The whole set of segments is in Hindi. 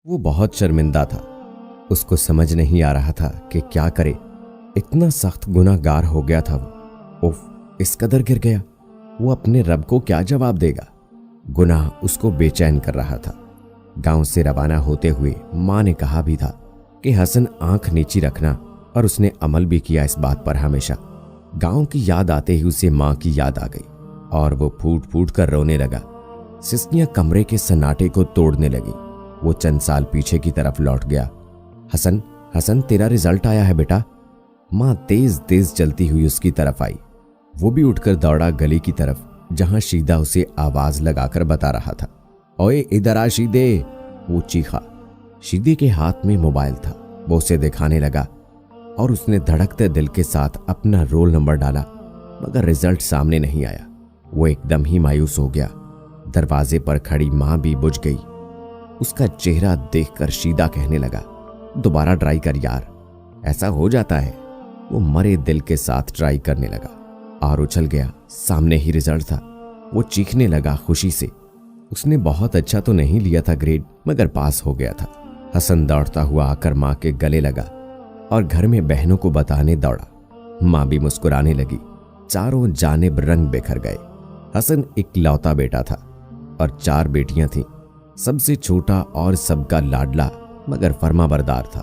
वो बहुत शर्मिंदा था। उसको समझ नहीं आ रहा था कि क्या करे। इतना सख्त गुनाहगार हो गया था वो। उफ, इस कदर गिर गया। वो अपने रब को क्या जवाब देगा। गुनाह उसको बेचैन कर रहा था। गांव से रवाना होते हुए माँ ने कहा भी था कि हसन आंख नीची रखना, और उसने अमल भी किया इस बात पर हमेशा। गांव की याद आते ही उसे माँ की याद आ गई और वो फूट फूट कर रोने लगा। सिसकियां कमरे के सन्नाटे को तोड़ने लगी। वो चंद साल पीछे की तरफ लौट गया। हसन, हसन, तेरा रिजल्ट आया है बेटा। माँ तेज तेज चलती हुई उसकी तरफ आई। वो भी उठकर दौड़ा गली की तरफ, जहां शीदा उसे आवाज लगाकर बता रहा था। ओए इधर आ शीदे, वो चीखा। शीदे के हाथ में मोबाइल था। वो उसे दिखाने लगा और उसने धड़कते दिल के साथ अपना रोल नंबर डाला, मगर रिजल्ट सामने नहीं आया। वो एकदम ही मायूस हो गया। दरवाजे पर खड़ी माँ भी बुझ गई। उसका चेहरा देखकर शीदा कहने लगा, दोबारा ट्राई कर यार, ऐसा हो जाता है। वो मरे दिल के साथ ट्राई करने लगा और उछल गया। सामने ही रिजल्ट था। वो चीखने लगा खुशी से। उसने बहुत अच्छा तो नहीं लिया था ग्रेड, मगर पास हो गया था। हसन दौड़ता हुआ आकर माँ के गले लगा और घर में बहनों को बताने दौड़ा। माँ भी मुस्कुराने लगी। चारों जानिब रंग बिखर गए। हसन इकलौता बेटा था और 4 बेटियां थीं। सबसे छोटा और सबका लाडला, मगर फर्माबरदार था।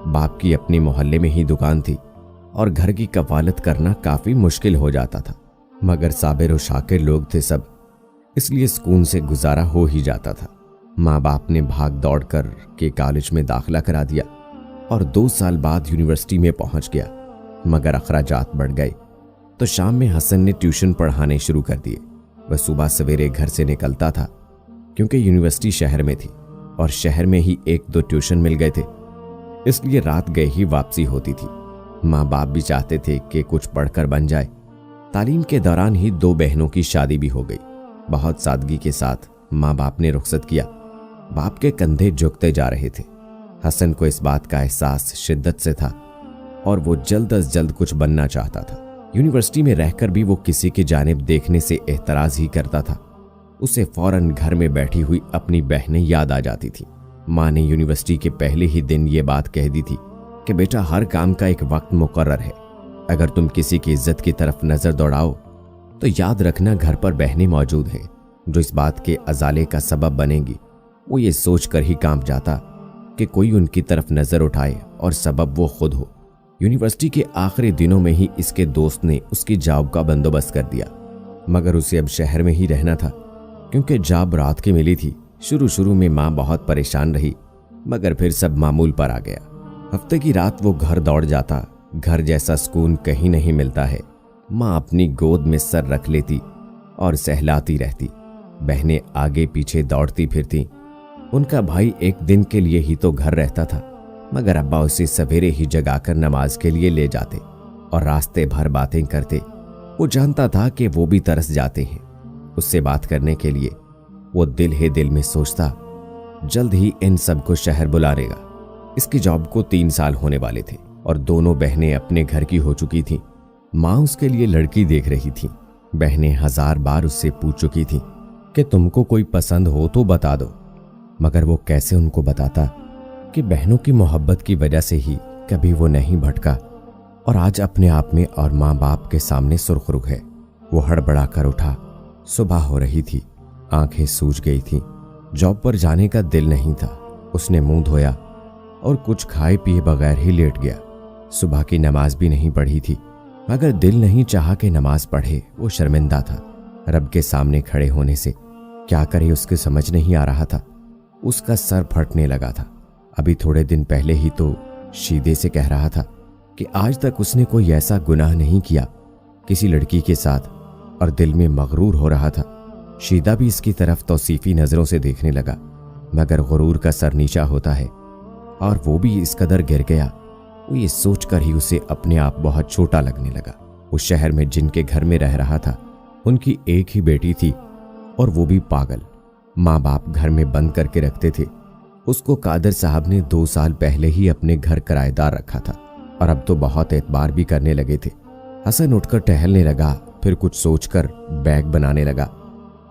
बाप की अपनी मोहल्ले में ही दुकान थी और घर की कफालत करना काफी मुश्किल हो जाता था, मगर साबिर और शाकिर लोग थे सब, इसलिए सुकून से गुजारा हो ही जाता था। माँ बाप ने भाग दौड़ कर के कॉलेज में दाखिला करा दिया और 2 साल बाद यूनिवर्सिटी में पहुंच गया, मगर अखराजात बढ़ गए तो शाम में हसन ने ट्यूशन पढ़ाने शुरू कर दिए। वह सुबह सवेरे घर से निकलता था, क्योंकि यूनिवर्सिटी शहर में थी और शहर में ही 1-2 ट्यूशन मिल गए थे, इसलिए रात गए ही वापसी होती थी। माँ बाप भी चाहते थे कि कुछ पढ़कर बन जाए। तालीम के दौरान ही 2 बहनों की शादी भी हो गई। बहुत सादगी के साथ माँ बाप ने रुखसत किया। बाप के कंधे झुकते जा रहे थे। हसन को इस बात का एहसास शिद्दत से था और वो जल्द अज जल्द कुछ बनना चाहता था। यूनिवर्सिटी में रहकर भी वो किसी की जानिब देखने से एतराज ही करता था। उसे फौरन घर में बैठी हुई अपनी बहनें याद आ जाती थी। माँ ने यूनिवर्सिटी के पहले ही दिन ये बात कह दी थी कि बेटा, हर काम का एक वक्त मुकर्रर है। अगर तुम किसी की इज्जत की तरफ नजर दौड़ाओ तो याद रखना घर पर बहनें मौजूद हैं जो इस बात के अजाले का सबब बनेंगी। वो ये सोच कर ही काम जाता कि कोई उनकी तरफ नजर उठाए और सबब वो खुद हो। यूनिवर्सिटी के आखिरी दिनों में ही इसके दोस्त ने उसकी जॉब का बंदोबस्त कर दिया, मगर उसे अब शहर में ही रहना था, क्योंकि जॉब रात की मिली थी। शुरू में माँ बहुत परेशान रही, मगर फिर सब मामूल पर आ गया। हफ्ते की रात वो घर दौड़ जाता। घर जैसा सुकून कहीं नहीं मिलता है। माँ अपनी गोद में सर रख लेती और सहलाती रहती। बहनें आगे पीछे दौड़ती फिरती। उनका भाई एक दिन के लिए ही तो घर रहता था, मगर अब्बा उसे सवेरे ही जगाकर नमाज के लिए ले जाते और रास्ते भर बातें करते। वो जानता था कि वो भी तरस जाते हैं उससे बात करने के लिए। वो दिल ही दिल में सोचता, जल्द ही इन सबको शहर बुला लेगा। इसकी जॉब को 3 साल होने वाले थे और दोनों बहनें अपने घर की हो चुकी थीं। माँ उसके लिए लड़की देख रही थी। बहनें 1000 बार उससे पूछ चुकी थीं कि तुमको कोई पसंद हो तो बता दो, मगर वो कैसे उनको बताता कि बहनों की मोहब्बत की वजह से ही कभी वो नहीं भटका और आज अपने आप में और माँ बाप के सामने सुरखरुख है। वो हड़बड़ा कर उठा। सुबह हो रही थी। आंखें सूज गई थीं। जॉब पर जाने का दिल नहीं था। उसने मुंह धोया और कुछ खाए पिए बगैर ही लेट गया। सुबह की नमाज भी नहीं पढ़ी थी, मगर दिल नहीं चाहा कि नमाज पढ़े। वो शर्मिंदा था रब के सामने खड़े होने से। क्या करे उसके समझ नहीं आ रहा था। उसका सर फटने लगा था। अभी थोड़े दिन पहले ही तो शीदे से कह रहा था कि आज तक उसने कोई ऐसा गुनाह नहीं किया किसी लड़की के साथ, और दिल में मगरूर हो रहा था। शीदा भी इसकी तरफ तौसीफी नजरों से देखने लगा, मगर गुरूर का सर नीचा होता है और वो भी इस कदर गिर गया। वो ये सोचकर ही उसे अपने आप बहुत छोटा लगने लगा। उस शहर में जिनके घर में रह रहा था उनकी एक ही बेटी थी और वो भी पागल। माँ बाप घर में बंद करके रखते थे। उसको कादर साहब ने 2 साल पहले ही अपने घर किराएदार रखा था और अब तो बहुत एतबार भी करने लगे थे। हसन उठकर टहलने लगा, फिर कुछ सोचकर बैग बनाने लगा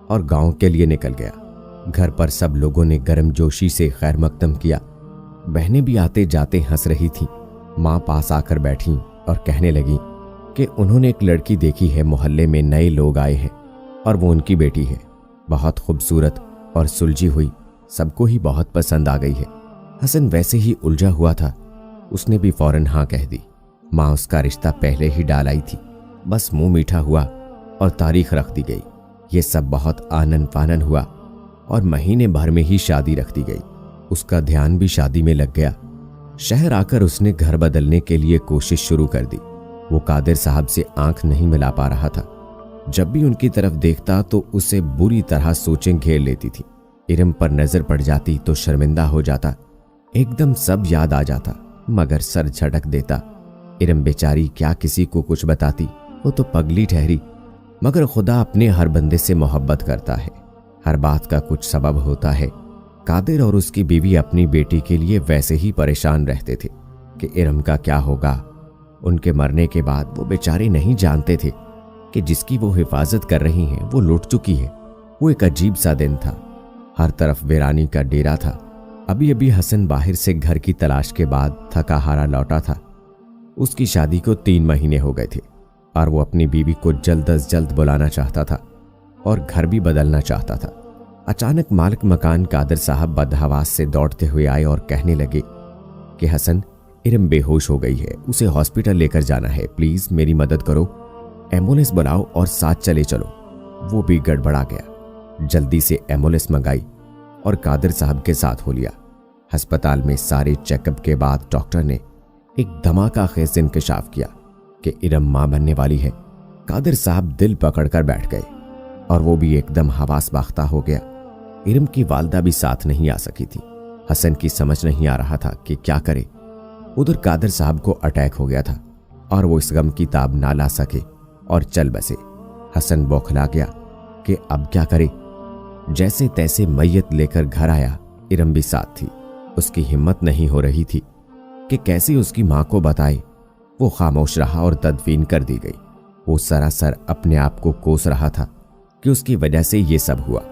और गांव के लिए निकल गया। घर पर सब लोगों ने गर्मजोशी से खैर मकदम किया। बहनें भी आते जाते हंस रही थीं। माँ पास आकर बैठी और कहने लगी कि उन्होंने एक लड़की देखी है, मोहल्ले में नए लोग आए हैं और वो उनकी बेटी है। बहुत खूबसूरत और सुलझी हुई, सबको ही बहुत पसंद आ गई है। हसन वैसे ही उलझा हुआ था, उसने भी फौरन हाँ कह दी। माँ उसका रिश्ता पहले ही डाल आई थी, बस मुंह मीठा हुआ और तारीख रख दी गई। ये सब बहुत आनन फानन हुआ और महीने भर में ही शादी रख दी गई। उसका ध्यान भी शादी में लग गया। शहर आकर उसने घर बदलने के लिए कोशिश शुरू कर दी। वो कादिर साहब से आंख नहीं मिला पा रहा था। जब भी उनकी तरफ देखता तो उसे बुरी तरह सोचें घेर लेती थी। इरम पर नजर पड़ जाती तो शर्मिंदा हो जाता, एकदम सब याद आ जाता, मगर सर झटक देता। इरम बेचारी क्या किसी को कुछ बताती, वो तो पगली ठहरी। मगर खुदा अपने हर बंदे से मोहब्बत करता है, हर बात का कुछ सबब होता है। कादिर और उसकी बीवी अपनी बेटी के लिए वैसे ही परेशान रहते थे कि इरम का क्या होगा। उनके मरने के बाद वो बेचारे नहीं जानते थे कि जिसकी वो हिफाजत कर रही हैं वो लुट चुकी है। वो एक अजीब सा दिन था, हर तरफ वीरानी का डेरा था। अभी अभी हसन बाहर से घर की तलाश के बाद थका हारा लौटा था। उसकी शादी को 3 महीने हो गए थे और वो अपनी बीवी को जल्द अज जल्द बुलाना चाहता था और घर भी बदलना चाहता था। अचानक मालिक मकान कादिर साहब बदहवास से दौड़ते हुए आए और कहने लगे कि हसन, इरम बेहोश हो गई है, उसे हॉस्पिटल लेकर जाना है, प्लीज मेरी मदद करो, एम्बुलेंस बुलाओ और साथ चले चलो। वो भी गड़बड़ा गया, जल्दी से एम्बुलेंस मंगाई और कादिर साहब के साथ हो लिया। अस्पताल में सारे चेकअप के बाद डॉक्टर ने एक धमाकाखेज इंकशाफ किया कि इरम मां बनने वाली है। कादिर साहब दिल पकड़कर बैठ गए और वो भी एकदम हवास बाख्ता हो गया। इरम की वालदा भी साथ नहीं आ सकी थी। हसन की समझ नहीं आ रहा था कि क्या करे। उधर कादिर साहब को अटैक हो गया था और वो इस गम की ताब ना ला सके और चल बसे। हसन बौखला गया कि अब क्या करे। जैसे तैसे मैयत लेकर घर आया। इरम भी साथ थी। उसकी हिम्मत नहीं हो रही थी कि कैसे उसकी मां को बताए। वो खामोश रहा और तदफीन कर दी गई। वो सरासर अपने आप को कोस रहा था कि उसकी वजह से ये सब हुआ।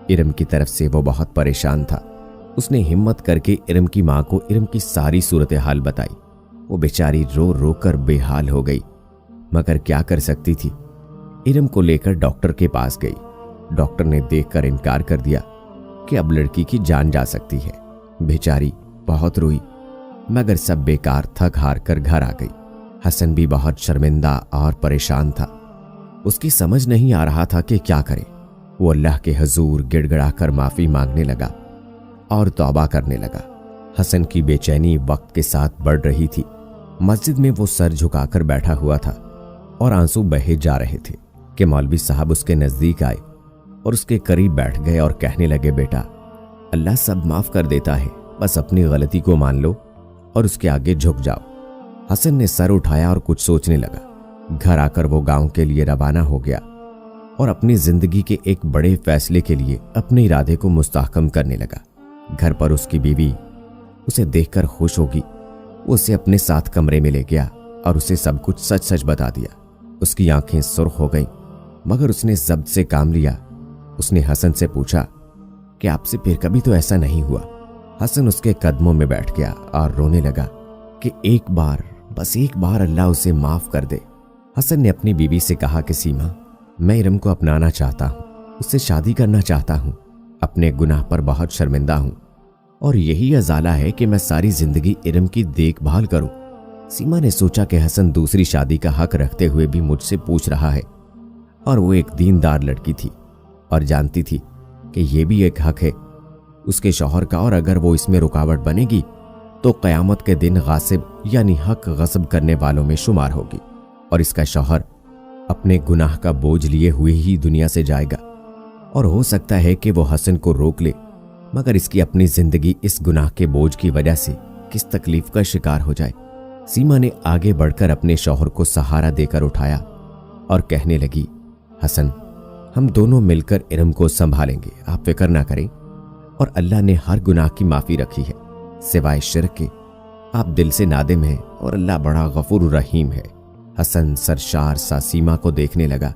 इरम की तरफ से वो बहुत परेशान था। उसने हिम्मत करके इरम की मां को इरम की सारी सूरत हाल बताई। वो बेचारी रो रो कर बेहाल हो गई, मगर क्या कर सकती थी। इरम को लेकर डॉक्टर के पास गई। डॉक्टर ने देखकर इनकार कर दिया कि अब लड़की की जान जा सकती है। बेचारी बहुत रोई, मगर सब बेकार, थक हार कर घर आ गई। हसन भी बहुत शर्मिंदा और परेशान था। उसकी समझ नहीं आ रहा था कि क्या करे। वो अल्लाह के हजूर गिड़गिड़ाकर माफी मांगने लगा और तौबा करने लगा। हसन की बेचैनी वक्त के साथ बढ़ रही थी। मस्जिद में वो सर झुकाकर बैठा हुआ था और आंसू बहे जा रहे थे कि मौलवी साहब उसके नजदीक आए और उसके करीब बैठ गए और कहने लगे, बेटा, अल्लाह सब माफ कर देता है, बस अपनी गलती को मान लो और उसके आगे झुक जाओ। हसन ने सर उठाया और कुछ सोचने लगा। घर आकर वो गांव के लिए रवाना हो गया और अपनी जिंदगी के एक बड़े फैसले के लिए अपने इरादे को मुस्तहकम करने लगा। घर पर उसकी बीवी उसे देखकर खुश होगी। उसे अपने साथ कमरे में ले गया और उसे सब कुछ सच सच बता दिया। उसकी आंखें सुर्ख हो गईं, मगर उसने जब्त से काम लिया। उसने हसन से पूछा कि आपसे फिर कभी तो ऐसा नहीं हुआ। हसन उसके कदमों में बैठ गया और रोने लगा कि एक बार, बस एक बार अल्लाह उसे माफ कर दे। हसन ने अपनी बीवी से कहा कि सीमा, मैं इरम को अपनाना चाहता हूँ, उससे शादी करना चाहता हूँ। अपने गुनाह पर बहुत शर्मिंदा हूँ और यही अजाला है कि मैं सारी जिंदगी इरम की देखभाल करूँ। सीमा ने सोचा कि हसन दूसरी शादी का हक रखते हुए भी मुझसे पूछ रहा है और वो एक दीनदार लड़की थी और जानती थी कि ये भी एक हक है उसके शौहर का, और अगर वो इसमें रुकावट बनेगी तो क़यामत के दिन गासिब यानी हक गस्ब करने वालों में शुमार होगी और इसका शौहर अपने गुनाह का बोझ लिए हुए ही दुनिया से जाएगा। और हो सकता है कि वो हसन को रोक ले, मगर इसकी अपनी जिंदगी इस गुनाह के बोझ की वजह से किस तकलीफ का शिकार हो जाए। सीमा ने आगे बढ़कर अपने शौहर को सहारा देकर उठाया और कहने लगी, हसन, हम दोनों मिलकर इरम को संभालेंगे, आप फिक्र ना करें। और अल्लाह ने हर गुनाह की माफी रखी है सिवाय शिर्क के। आप दिल से नादिम हैं और अल्लाह बड़ा गफूर रहीम है। हसन सरशार सा सीमा को देखने लगा।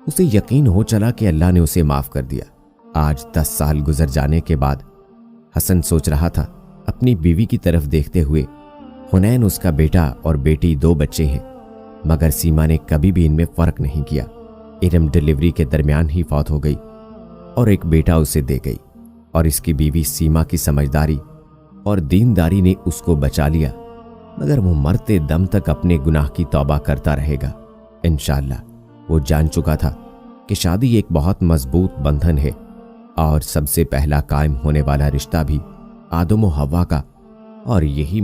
उसे यकीन हो चला कि अल्लाह ने उसे माफ कर दिया। आज 10 साल गुजर जाने के बाद हसन सोच रहा था अपनी बीवी की तरफ देखते हुए, हुनैन उसका बेटा और बेटी 2 बच्चे हैं, मगर सीमा ने कभी भी इनमें फर्क नहीं किया। इरम डिलीवरी के दरमियान ही फौत हो गई और एक बेटा उसे दे गई, और इसकी बीवी सीमा की समझदारी और दीनदारी ने उसको बचा लिया, मगर वो मरते दम तक अपने गुनाह की तौबा करता रहेगा इंशाअल्लाह। वो जान चुका था कि शादी एक बहुत मजबूत बंधन है और सबसे पहला कायम होने वाला रिश्ता भी आदम और हव्वा का, और यही